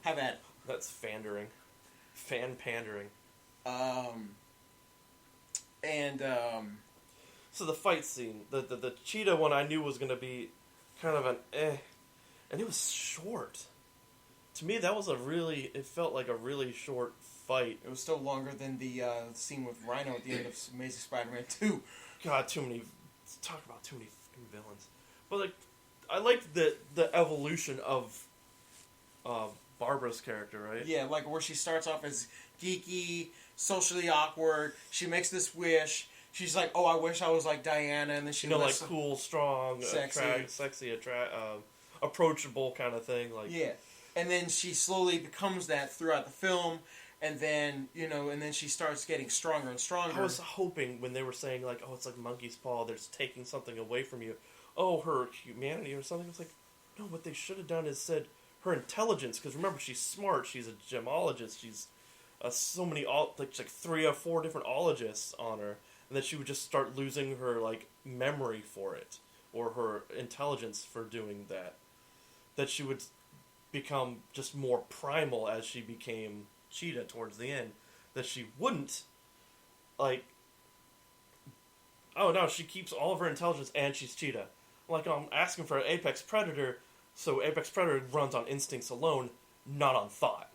Have at it. That's fandering. Fan pandering. So the fight scene, the cheetah one I knew was going to be kind of an and it was short. To me, that was it felt like a really short fight. It was still longer than the scene with Rhino at the end of Amazing Spider-Man 2. God, talk about too many fucking villains. But like, I liked the evolution of Barbara's character, right? Yeah, like where she starts off as geeky, socially awkward. She makes this wish. She's like, "Oh, I wish I was like Diana," and then she like cool, strong, sexy, approachable kind of thing. Like and then she slowly becomes that throughout the film. And then, she starts getting stronger and stronger. I was hoping when they were saying, like, oh, it's like monkey's paw, they're taking something away from you. Oh, her humanity or something. It's like, no, what they should have done is said her intelligence. Because remember, she's smart. She's a gemologist. She's so many, like 3 or 4 different ologists on her. And then she would just start losing her, like, memory for it. Or her intelligence for doing that. That she would become just more primal as she became Cheetah towards the end, that she wouldn't, like, oh no, she keeps all of her intelligence and she's Cheetah. Like, I'm asking for an Apex Predator, so Apex Predator runs on instincts alone, not on thought.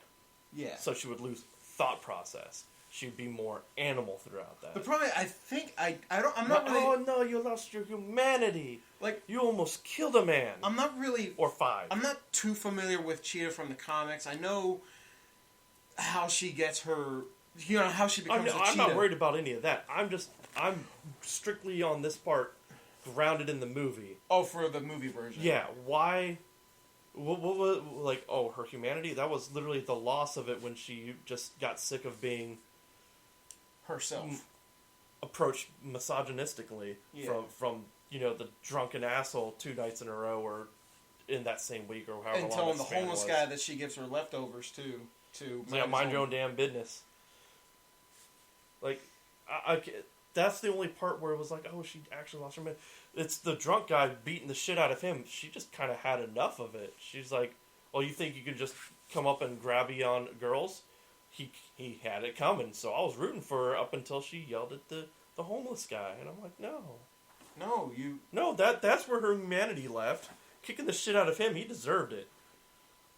Yeah. So she would lose thought process. She'd be more animal throughout that. The problem, I'm not really... Oh no, you lost your humanity. Like, you almost killed a man. I'm not really... Or 5. I'm not too familiar with Cheetah from the comics. I know how she gets her, how she becomes a cheetah. I'm not worried about any of that. I'm strictly on this part grounded in the movie. Oh, for the movie version. Yeah, why? What like, oh, her humanity? That was literally the loss of it when she just got sick of being herself. Approached misogynistically from the drunken asshole 2 nights in a row or in that same week or however long. And telling the homeless guy that she gives her leftovers to mind your own damn business. Like, I that's the only part where it was like, oh, she actually lost her man. It's the drunk guy beating the shit out of him. She just kind of had enough of it. She's like, well, you think you could just come up and grab you on girls? He had it coming, so I was rooting for her up until she yelled at the homeless guy, and I'm like, no, that's where her humanity left. Kicking the shit out of him, he deserved it.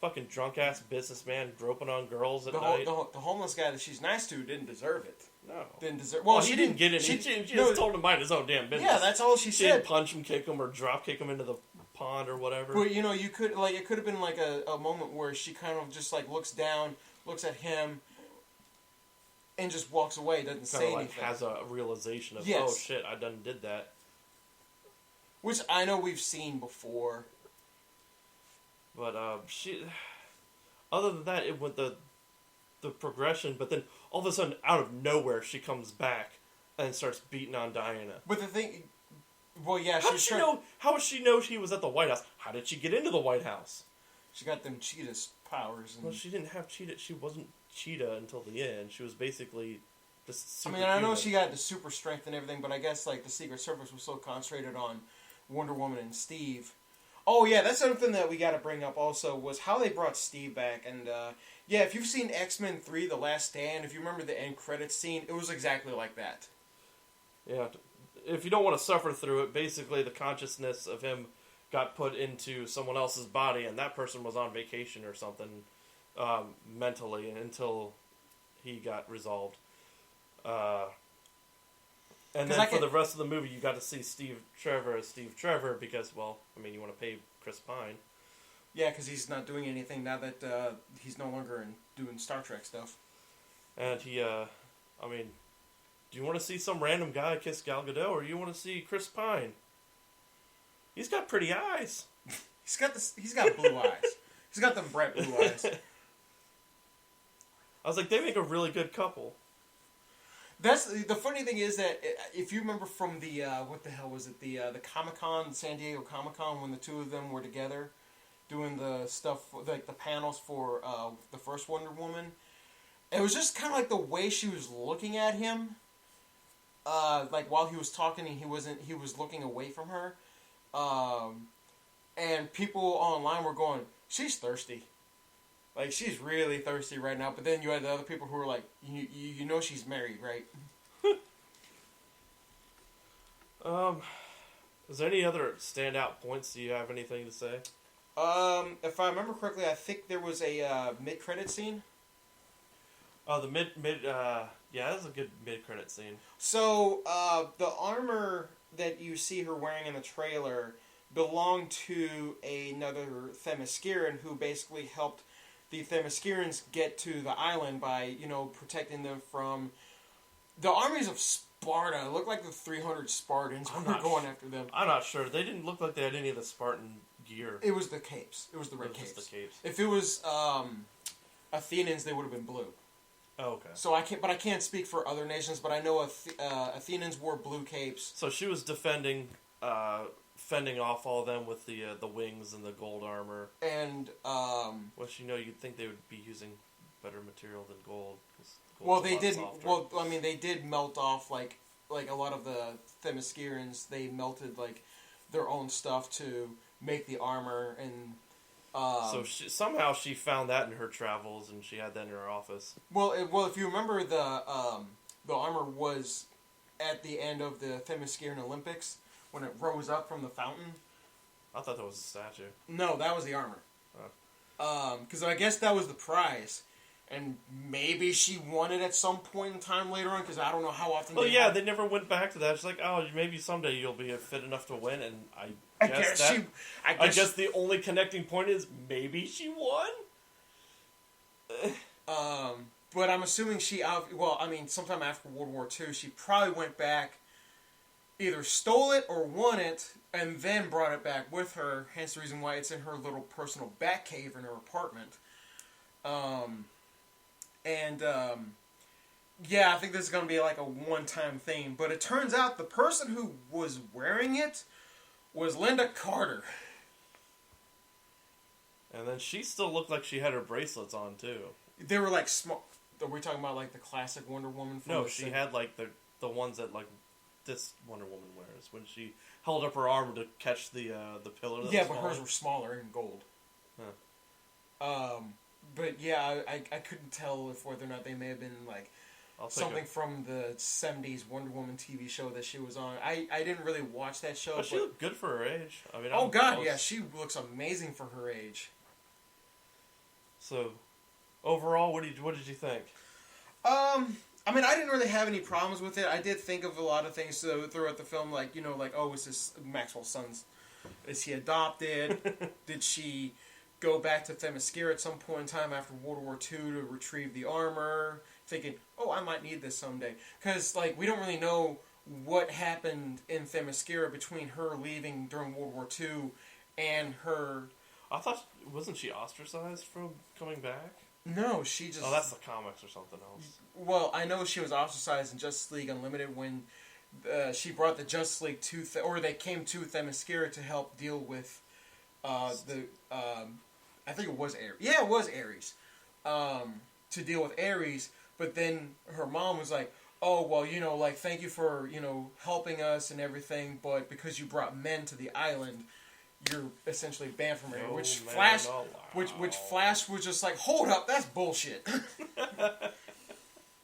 fucking drunk ass businessman groping on girls at night. The homeless guy that she's nice to didn't deserve it. No. Didn't deserve. Well, she didn't get it. She just told him to mind his own damn business. Yeah, that's all she said. She didn't punch him, kick him, or drop kick him into the pond or whatever. But you could it could have been like a moment where she kind of just like looks down, looks at him, and just walks away. Doesn't say anything. Has a realization of oh shit, I done did that. Which I know we've seen before. But she, other than that, it went the progression. But then all of a sudden, out of nowhere, she comes back and starts beating on Diana. But the thing, well, yeah, how does she know she was at the White House? How did she get into the White House? She got them cheetah powers. Well, she didn't have cheetah. She wasn't cheetah until the end. She was basically just super I know she got the super strength and everything, but I guess like the Secret Service was so concentrated on Wonder Woman and Steve. Oh yeah, that's something that we got to bring up also was how they brought Steve back. And yeah, if you've seen X-Men 3: The Last Stand, if you remember the end credits scene, it was exactly like that. Yeah, if you don't want to suffer through it, basically the consciousness of him got put into someone else's body, and that person was on vacation or something mentally until he got resolved. And then for the rest of the movie, you got to see Steve Trevor as Steve Trevor because, well, I mean, you want to pay Chris Pine. Yeah, because he's not doing anything now that he's no longer doing Star Trek stuff. And he, I mean, do you want to see some random guy kiss Gal Gadot, or you want to see Chris Pine? He's got pretty eyes. He's got blue eyes. He's got them bright blue eyes. I was like, they make a really good couple. That's the funny thing is that if you remember from the what the hell was it the Comic-Con, San Diego Comic-Con, when the two of them were together doing the stuff like the panels for the first Wonder Woman, it was just kind of like the way she was looking at him, like while he was talking and he was looking away from her, and people online were going, she's thirsty. Like, she's really thirsty right now. But then you had the other people who were like, you know she's married, right? Is there any other standout points? Do you have anything to say? If I remember correctly, I think there was a mid-credit scene. Oh, the yeah, that was a good mid-credit scene. So, the armor that you see her wearing in the trailer belonged to another Themysciran who basically helped the Themyscirans get to the island by, protecting them from the armies of Sparta. It looked like the 300 Spartans were going after them. I'm not sure. They didn't look like they had any of the Spartan gear. It was the capes. It was the red capes. Just the capes. If it was Athenians, they would have been blue. Oh, okay. So I can't speak for other nations, but I know Athenians wore blue capes. So she was fending off all of them with the wings and the gold armor. And which you'd think they would be using better material than gold. Well, they did. Softer. Well, I mean, they did melt off like a lot of the Themyscirans. They melted like their own stuff to make the armor, and so somehow she found that in her travels, and she had that in her office. Well, if you remember, the armor was at the end of the Themysciran Olympics when it rose up from the fountain. I thought that was a statue. No, that was the armor. Because I guess that was the prize. And maybe she won it at some point in time later on, because I don't know how often they never went back to that. It's like, oh, maybe someday you'll be fit enough to win, and I guess the only connecting point is maybe she won? But I'm assuming sometime after World War II, she probably went back, either stole it or won it, and then brought it back with her, hence the reason why it's in her little personal bat cave in her apartment. Yeah, I think this is going to be like a one-time thing. But it turns out the person who was wearing it was Linda Carter. And then she still looked like she had her bracelets on, too. They were like small. Are we talking about like the classic Wonder Woman? No, she had like the ones that like this Wonder Woman wears when she held up her arm to catch the pillar. That but hers were smaller and gold. Huh. But yeah, I couldn't tell whether or not they may have been like something from the 70s Wonder Woman TV show that she was on. I didn't really watch that show. But she looked good for her age. I mean, she looks amazing for her age. So, overall, what did you think? I mean, I didn't really have any problems with it. I did think of a lot of things throughout the film, like, oh, is this Maxwell's son's? Is he adopted? Did she go back to Themyscira at some point in time after World War II to retrieve the armor? Thinking, oh, I might need this someday. Because, like, we don't really know what happened in Themyscira between her leaving during World War II and her... I thought, wasn't she ostracized from coming back? No, she just... Oh, that's the comics or something else. Well, I know she was ostracized in Justice League Unlimited when she brought the Justice League to... or they came to Themyscira to help deal with I think it was Ares. Yeah, it was Ares. To deal with Ares, but then her mom was like, oh, well, thank you for, helping us and everything, but because you brought men to the island... you're essentially banned from it. Which Flash was just like, hold up, that's bullshit.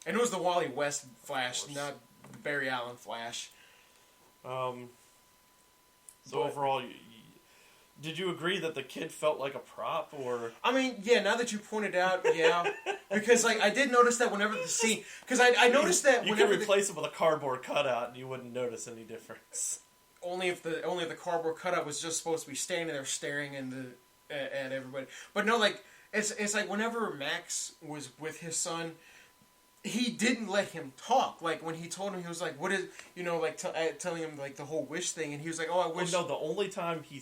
And it was the Wally West Flash, not the Barry Allen Flash. So overall, did you agree that the kid felt like a prop, or? I mean, yeah. Now that you pointed out, yeah, because like I did notice that whenever the scene, because I noticed that you could replace it with a cardboard cutout, and you wouldn't notice any difference. Only if the cardboard cutout was just supposed to be standing there staring at everybody. But no, like it's like whenever Max was with his son, he didn't let him talk. Like when he told him, he was like, "What is telling him like the whole wish thing," and he was like, "Oh, I wish." Oh, no, the only time he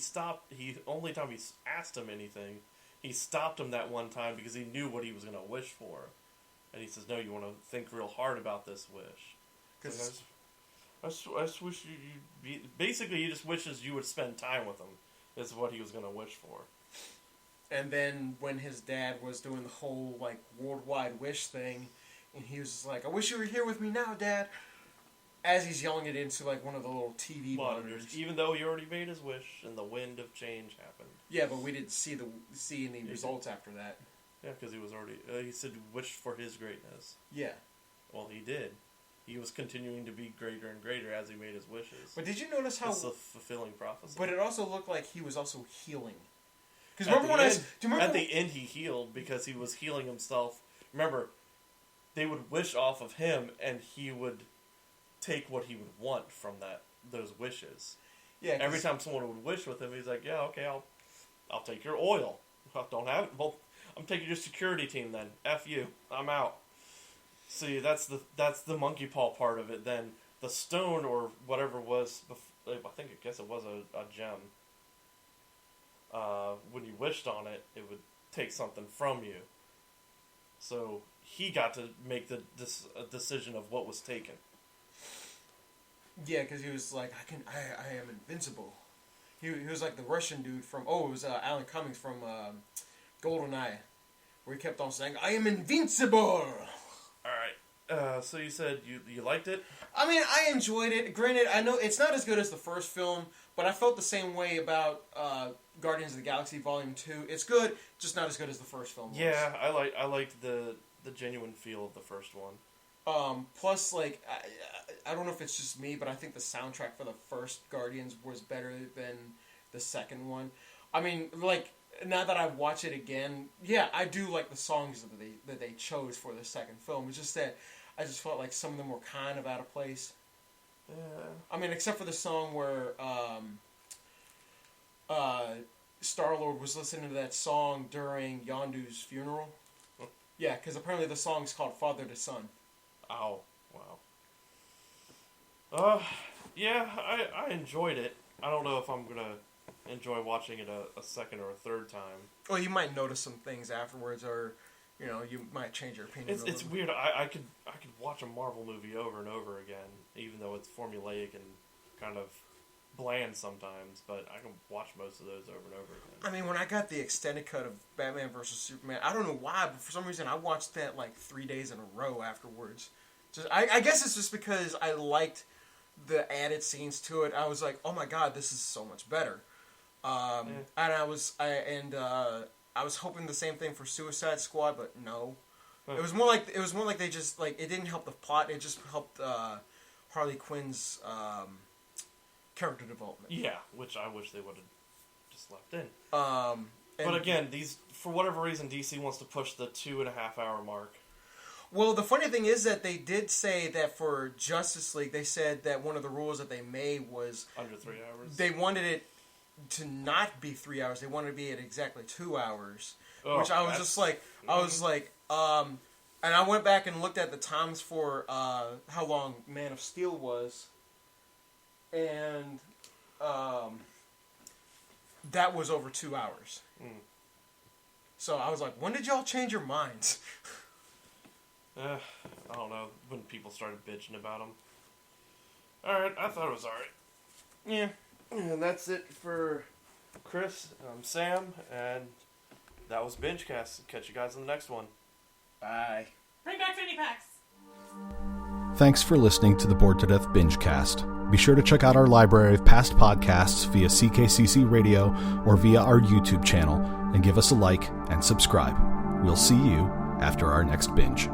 asked him anything, he stopped him that one time because he knew what he was going to wish for, and he says, "No, you want to think real hard about this wish." Because I just wish basically, he just wishes you would spend time with him, is what he was going to wish for. And then when his dad was doing the whole, like, worldwide wish thing, and he was just like, I wish you were here with me now, Dad, as he's yelling it into, like, one of the little TV monitors. Even though he already made his wish, and the wind of change happened. Yeah, but we didn't see any results after that. Yeah, because he was already... he said wish for his greatness. Yeah. Well, he did. He was continuing to be greater and greater as he made his wishes. But did you notice how... It's a fulfilling prophecy. But it also looked like he was also healing. Because at the end he healed because he was healing himself. Remember, they would wish off of him and he would take what he would want from those wishes. Yeah. Every time someone would wish with him, he's like, yeah, okay, I'll take your oil. Don't have it? Well, I'm taking your security team then. F you. I'm out. See, that's the monkey paw part of it. Then the stone or whatever was, I guess it was a gem. When you wished on it, it would take something from you. So he got to make the decision of what was taken. Yeah, because he was like, I am invincible. He was like the Russian dude from, it was Alan Cummings from GoldenEye, where he kept on saying, I am invincible! Alright, so you said you liked it? I mean, I enjoyed it. Granted, I know it's not as good as the first film, but I felt the same way about Guardians of the Galaxy Volume 2. It's good, just not as good as the first film was. Yeah, I liked the genuine feel of the first one. Plus, like, I don't know if it's just me, but I think the soundtrack for the first Guardians was better than the second one. I mean, like, now that I watch it again, yeah, I do like the songs that they chose for the second film. It's just that I just felt like some of them were kind of out of place. Yeah. I mean, except for the song where Star-Lord was listening to that song during Yondu's funeral. Yeah, because apparently the song's called Father to Son. Oh, wow. Yeah, I enjoyed it. I don't know if I'm going to enjoy watching it a second or a third time. Well, you might notice some things afterwards, or, you might change your opinion. It's weird. I could watch a Marvel movie over and over again, even though it's formulaic and kind of bland sometimes, but I can watch most of those over and over again. I mean, when I got the extended cut of Batman vs. Superman, I don't know why, but for some reason I watched that like 3 days in a row afterwards. I guess it's just because I liked the added scenes to it. I was like, oh my god, this is so much better. And I was hoping the same thing for Suicide Squad, but no. It was more like they just like it didn't help the plot. It just helped Harley Quinn's character development. Yeah, which I wish they would have just left in. But again, for whatever reason, DC wants to push the 2.5 hour mark. Well, the funny thing is that they did say that for Justice League, they said that one of the rules that they made was under 3 hours. They wanted it to not be 3 hours. They wanted it to be at exactly 2 hours. Which I was just like, and I went back and looked at the times for how long Man of Steel was, and that was over 2 hours. So I was like, when did y'all change your minds? I don't know, when people started bitching about them. Alright, I thought it was alright. Yeah. And that's it for Chris. I'm Sam, and that was Bingecasts. Catch you guys in the next one. Bye. Bring back fanny packs. Thanks for listening to the Bored to Death Bingecast. Be sure to check out our library of past podcasts via CKCC Radio or via our YouTube channel, and give us a like and subscribe. We'll see you after our next binge.